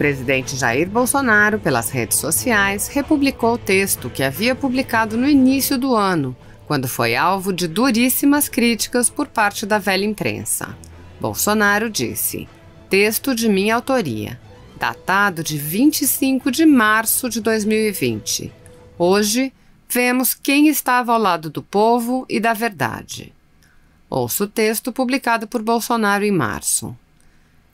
presidente Jair Bolsonaro, pelas redes sociais, republicou o texto que havia publicado no início do ano, quando foi alvo de duríssimas críticas por parte da velha imprensa. Bolsonaro disse: texto de minha autoria, datado de 25 de março de 2020. Hoje, vemos quem estava ao lado do povo e da verdade. Ouça o texto publicado por Bolsonaro em março.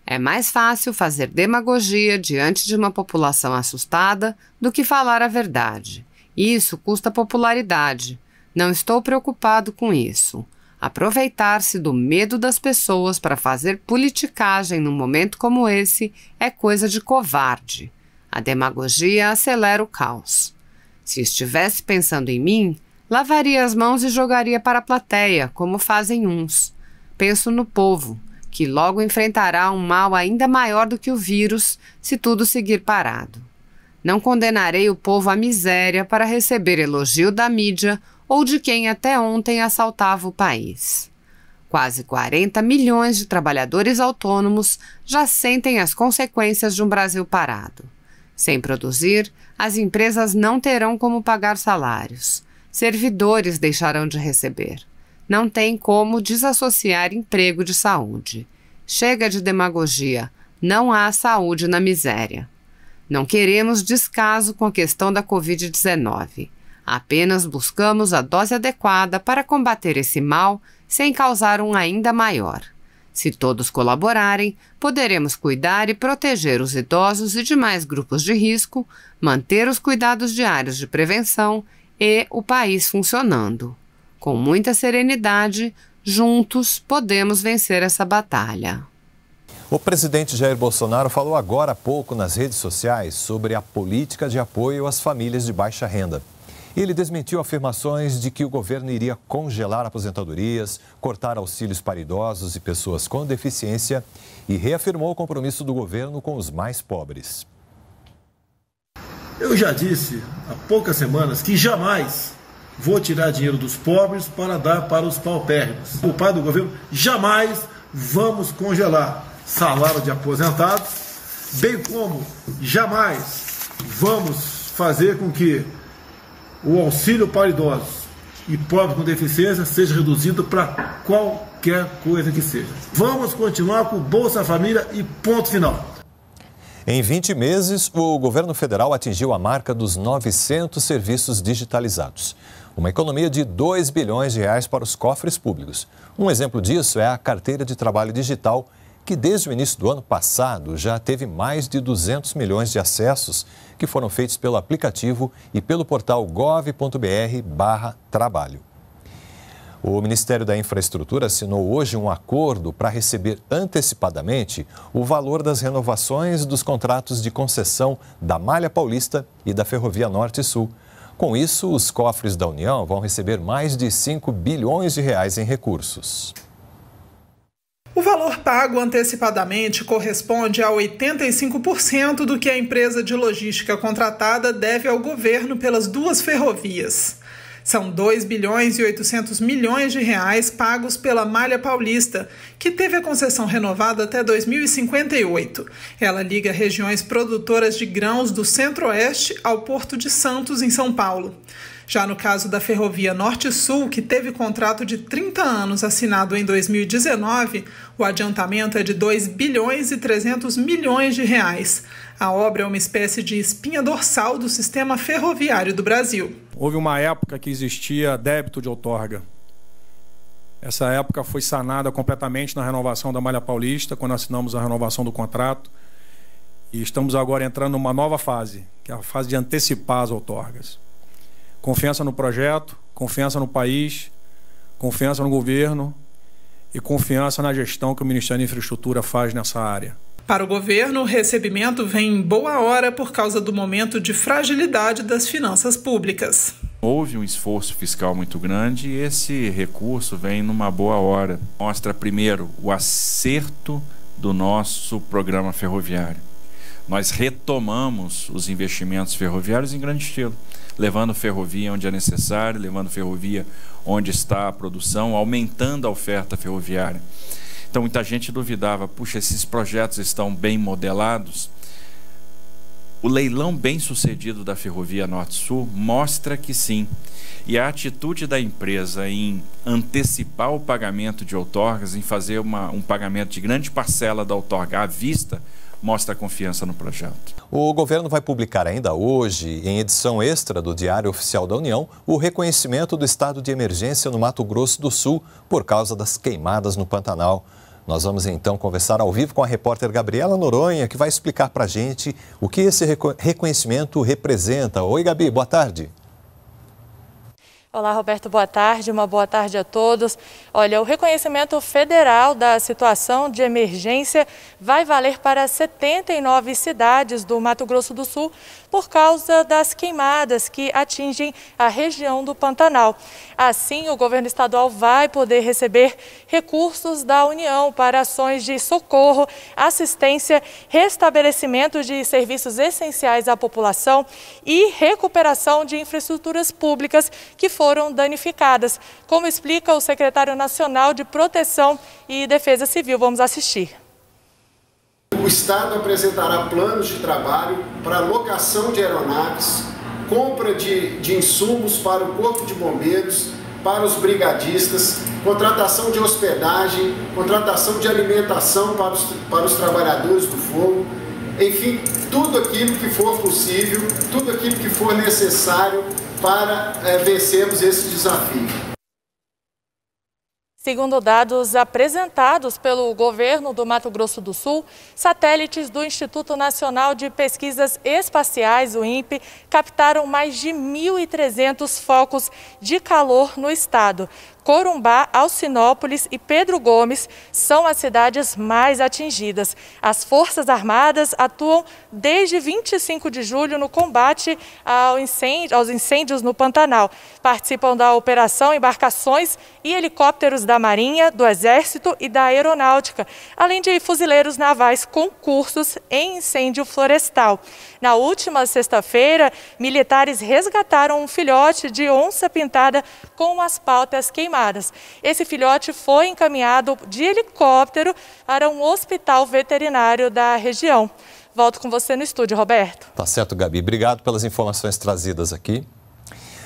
É mais fácil fazer demagogia diante de uma população assustada do que falar a verdade. Isso custa popularidade. Não estou preocupado com isso. Aproveitar-se do medo das pessoas para fazer politicagem num momento como esse é coisa de covarde. A demagogia acelera o caos. Se estivesse pensando em mim, lavaria as mãos e jogaria para a plateia, como fazem uns. Penso no povo, que logo enfrentará um mal ainda maior do que o vírus se tudo seguir parado. Não condenarei o povo à miséria para receber elogio da mídia ou de quem até ontem assaltava o país. Quase 40 milhões de trabalhadores autônomos já sentem as consequências de um Brasil parado. Sem produzir, as empresas não terão como pagar salários. Servidores deixarão de receber. Não tem como desassociar emprego de saúde. Chega de demagogia. Não há saúde na miséria. Não queremos descaso com a questão da Covid-19. Apenas buscamos a dose adequada para combater esse mal sem causar um ainda maior. Se todos colaborarem, poderemos cuidar e proteger os idosos e demais grupos de risco, manter os cuidados diários de prevenção e o país funcionando. Com muita serenidade, juntos podemos vencer essa batalha. O presidente Jair Bolsonaro falou agora há pouco nas redes sociais sobre a política de apoio às famílias de baixa renda. Ele desmentiu afirmações de que o governo iria congelar aposentadorias, cortar auxílios para idosos e pessoas com deficiência e reafirmou o compromisso do governo com os mais pobres. Eu já disse há poucas semanas que jamais vou tirar dinheiro dos pobres para dar para os paupérrimos. O pai do governo, jamais vamos congelar salário de aposentados, bem como jamais vamos fazer com que o auxílio para idosos e pobres com deficiência seja reduzido para qualquer coisa que seja. Vamos continuar com o Bolsa Família e ponto final. Em 20 meses, o governo federal atingiu a marca dos 900 serviços digitalizados. Uma economia de 2 bilhões de reais para os cofres públicos. Um exemplo disso é a carteira de trabalho digital, que desde o início do ano passado já teve mais de 200 milhões de acessos que foram feitos pelo aplicativo e pelo portal gov.br/trabalho. O Ministério da Infraestrutura assinou hoje um acordo para receber antecipadamente o valor das renovações dos contratos de concessão da Malha Paulista e da Ferrovia Norte e Sul. Com isso, os cofres da União vão receber mais de 5 bilhões de reais em recursos. O valor pago antecipadamente corresponde a 85% do que a empresa de logística contratada deve ao governo pelas duas ferrovias. São 2 bilhões e 800 milhões de reais pagos pela Malha Paulista, que teve a concessão renovada até 2058. Ela liga regiões produtoras de grãos do Centro-Oeste ao Porto de Santos, em São Paulo. Já no caso da Ferrovia Norte-Sul, que teve contrato de 30 anos assinado em 2019, o adiantamento é de 2 bilhões e 300 milhões de reais. A obra é uma espécie de espinha dorsal do sistema ferroviário do Brasil. Houve uma época que existia débito de outorga. Essa época foi sanada completamente na renovação da Malha Paulista, quando assinamos a renovação do contrato. E estamos agora entrando numa nova fase, que é a fase de antecipar as outorgas. Confiança no projeto, confiança no país, confiança no governo e confiança na gestão que o Ministério da Infraestrutura faz nessa área. Para o governo, o recebimento vem em boa hora por causa do momento de fragilidade das finanças públicas. Houve um esforço fiscal muito grande e esse recurso vem numa boa hora. Mostra, primeiro, o acerto do nosso programa ferroviário. Nós retomamos os investimentos ferroviários em grande estilo, levando ferrovia onde é necessário, levando ferrovia onde está a produção, aumentando a oferta ferroviária. Então muita gente duvidava, puxa, esses projetos estão bem modelados? O leilão bem-sucedido da Ferrovia Norte-Sul mostra que sim. E a atitude da empresa em antecipar o pagamento de outorgas, em fazer um pagamento de grande parcela da outorga à vista, mostra a confiança no projeto. O governo vai publicar ainda hoje, em edição extra do Diário Oficial da União, o reconhecimento do estado de emergência no Mato Grosso do Sul por causa das queimadas no Pantanal. Nós vamos então conversar ao vivo com a repórter Gabriela Noronha, que vai explicar para a gente o que esse reconhecimento representa. Oi, Gabi, boa tarde. Olá, Roberto, boa tarde, uma boa tarde a todos. Olha, o reconhecimento federal da situação de emergência vai valer para 79 cidades do Mato Grosso do Sul por causa das queimadas que atingem a região do Pantanal. Assim, o governo estadual vai poder receber recursos da União para ações de socorro, assistência, restabelecimento de serviços essenciais à população e recuperação de infraestruturas públicas que foram danificadas, como explica o secretário nacional de Proteção e Defesa Civil. Vamos assistir. O Estado apresentará planos de trabalho para locação de aeronaves, compra de insumos para o Corpo de Bombeiros, para os brigadistas, contratação de hospedagem, contratação de alimentação para os trabalhadores do fogo, enfim, tudo aquilo que for possível, tudo aquilo que for necessário para vencermos esse desafio. Segundo dados apresentados pelo governo do Mato Grosso do Sul, satélites do Instituto Nacional de Pesquisas Espaciais, o INPE, captaram mais de 1.300 focos de calor no estado. Corumbá, Alcinópolis e Pedro Gomes são as cidades mais atingidas. As Forças Armadas atuam desde 25 de julho no combate aos incêndios no Pantanal. Participam da operação embarcações e helicópteros da Marinha, do Exército e da Aeronáutica, além de fuzileiros navais com cursos em incêndio florestal. Na última sexta-feira, militares resgataram um filhote de onça-pintada com as pautas queimadas. Esse filhote foi encaminhado de helicóptero para um hospital veterinário da região. Volto com você no estúdio, Roberto. Tá certo, Gabi. Obrigado pelas informações trazidas aqui.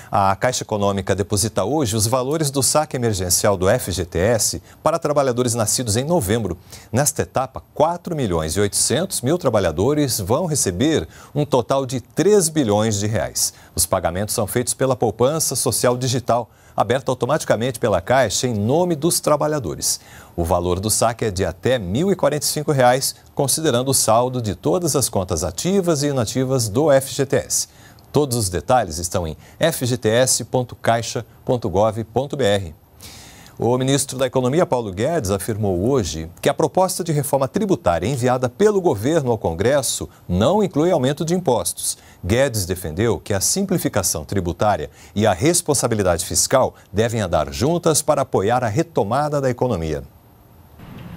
A Caixa Econômica deposita hoje os valores do saque emergencial do FGTS para trabalhadores nascidos em novembro. Nesta etapa, 4.800.000 trabalhadores vão receber um total de 3 bilhões de reais. Os pagamentos são feitos pela poupança social digital, aberta automaticamente pela Caixa em nome dos trabalhadores. O valor do saque é de até R$ 1.045, considerando o saldo de todas as contas ativas e inativas do FGTS. Todos os detalhes estão em fgts.caixa.gov.br. O ministro da Economia, Paulo Guedes, afirmou hoje que a proposta de reforma tributária enviada pelo governo ao Congresso não inclui aumento de impostos. Guedes defendeu que a simplificação tributária e a responsabilidade fiscal devem andar juntas para apoiar a retomada da economia.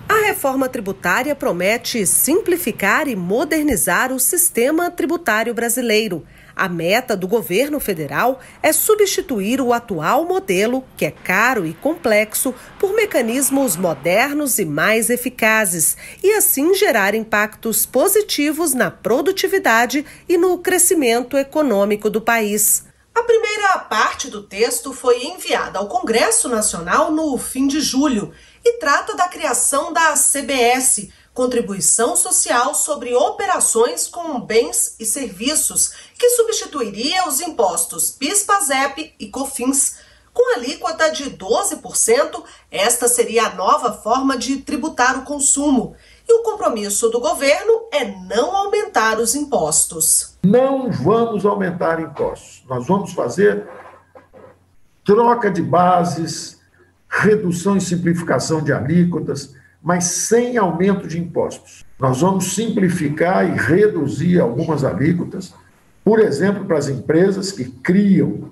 A reforma tributária promete simplificar e modernizar o sistema tributário brasileiro. A meta do governo federal é substituir o atual modelo, que é caro e complexo, por mecanismos modernos e mais eficazes, e assim gerar impactos positivos na produtividade e no crescimento econômico do país. A primeira parte do texto foi enviada ao Congresso Nacional no fim de julho e trata da criação da CBS, Contribuição Social sobre Operações com Bens e Serviços, que substituiria os impostos PIS, PASEP e COFINS. Com alíquota de 12%, esta seria a nova forma de tributar o consumo. E o compromisso do governo é não aumentar os impostos. Não vamos aumentar impostos. Nós vamos fazer troca de bases, redução e simplificação de alíquotas, mas sem aumento de impostos. Nós vamos simplificar e reduzir algumas alíquotas, por exemplo, para as empresas que criam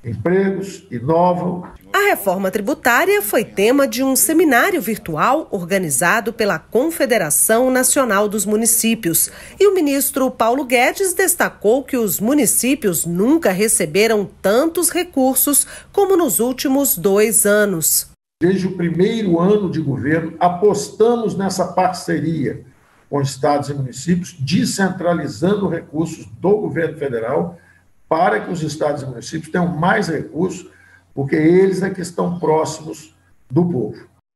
empregos, inovam. A reforma tributária foi tema de um seminário virtual organizado pela Confederação Nacional dos Municípios. E o ministro Paulo Guedes destacou que os municípios nunca receberam tantos recursos como nos últimos 2 anos. Desde o primeiro ano de governo, apostamos nessa parceria com estados e municípios, descentralizando recursos do governo federal para que os estados e municípios tenham mais recursos, porque eles é que estão próximos do povo.